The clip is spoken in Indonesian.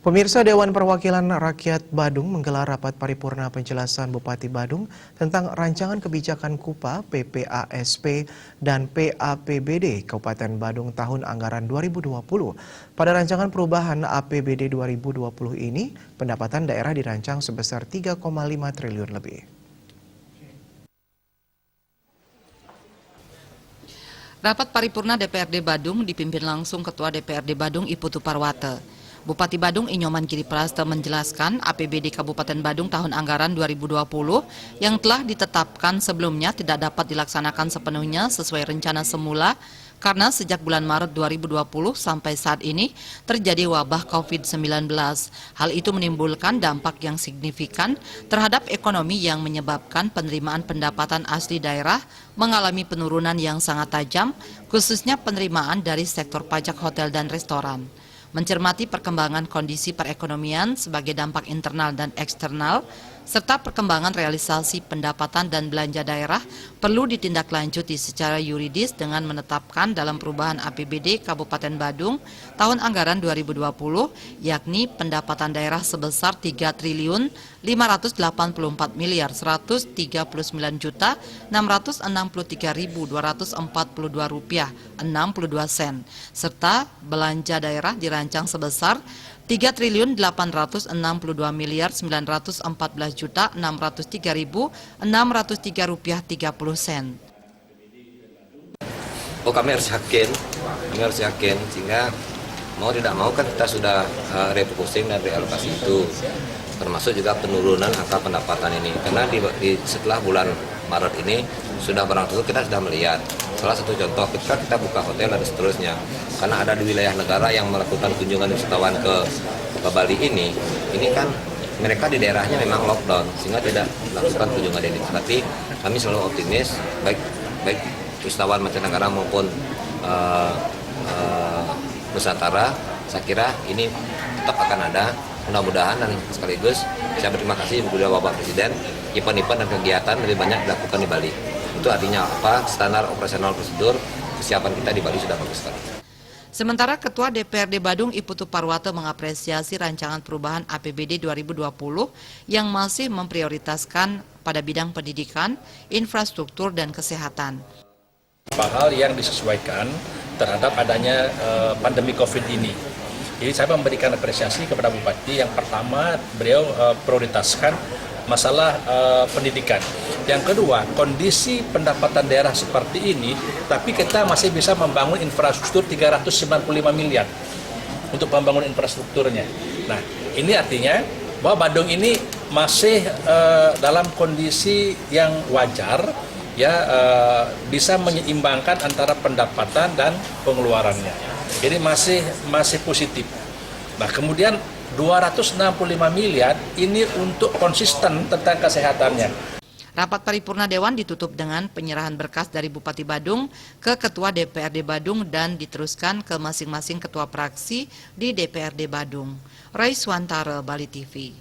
Pemirsa, Dewan Perwakilan Rakyat Badung menggelar rapat paripurna penjelasan Bupati Badung tentang rancangan kebijakan KUPA, PPASP, dan PAPBD Kabupaten Badung tahun anggaran 2020. Pada rancangan perubahan APBD 2020 ini, pendapatan daerah dirancang sebesar 3,5 triliun lebih. Rapat paripurna DPRD Badung dipimpin langsung Ketua DPRD Badung Iputu Parwata. Bupati Badung Inyoman Giri Prasta menjelaskan APBD Kabupaten Badung tahun anggaran 2020 yang telah ditetapkan sebelumnya tidak dapat dilaksanakan sepenuhnya sesuai rencana semula karena sejak bulan Maret 2020 sampai saat ini terjadi wabah COVID-19. Hal itu menimbulkan dampak yang signifikan terhadap ekonomi yang menyebabkan penerimaan pendapatan asli daerah mengalami penurunan yang sangat tajam, khususnya penerimaan dari sektor pajak hotel dan restoran. Mencermati perkembangan kondisi perekonomian sebagai dampak internal dan eksternal, serta perkembangan realisasi pendapatan dan belanja daerah perlu ditindaklanjuti secara yuridis dengan menetapkan dalam perubahan APBD Kabupaten Badung tahun anggaran 2020, yakni pendapatan daerah sebesar 3.584 miliar 139 juta 663.242 rupiah 62 sen, serta belanja daerah dirancang sebesar 3.862 miliar 914 juta 603.603 rupiah 30 sen. Kami harus yakin sehingga mau tidak mau kan kita sudah refocusing dan realokasi itu, termasuk juga penurunan angka pendapatan ini karena setelah bulan Maret ini sudah barang tentu kita sudah melihat salah satu contoh ketika kita buka hotel dan seterusnya, karena ada di wilayah negara yang melakukan kunjungan wisatawan ke Bali ini kan mereka di daerahnya memang lockdown sehingga tidak melakukan kunjungan ini. Tapi kami selalu optimis baik wisatawan mancanegara maupun Nusantara, saya kira ini tetap akan ada, mudah-mudahan, dan sekaligus saya berterima kasih kepada Bapak Presiden, event-event dan kegiatan lebih banyak dilakukan di Bali. Itu artinya apa? Standar operasional prosedur kesiapan kita di Bali sudah bagus sekali. Sementara Ketua DPRD Badung Iputu Parwata mengapresiasi rancangan perubahan APBD 2020 yang masih memprioritaskan pada bidang pendidikan, infrastruktur, dan kesehatan. Hal yang disesuaikan terhadap adanya pandemi COVID ini. Jadi saya memberikan apresiasi kepada Bupati. Yang pertama, beliau prioritaskan masalah pendidikan. Yang kedua, kondisi pendapatan daerah seperti ini, tapi kita masih bisa membangun infrastruktur 395 miliar untuk membangun infrastrukturnya. Nah, ini artinya bahwa Badung ini masih dalam kondisi yang wajar, ya, bisa menyeimbangkan antara pendapatan dan pengeluarannya. Jadi masih positif. Nah, kemudian 265 miliar ini untuk konsisten tentang kesehatannya. Rapat paripurna Dewan ditutup dengan penyerahan berkas dari Bupati Badung ke Ketua DPRD Badung dan diteruskan ke masing-masing ketua praksi di DPRD Badung. Raiswantara, Bali TV.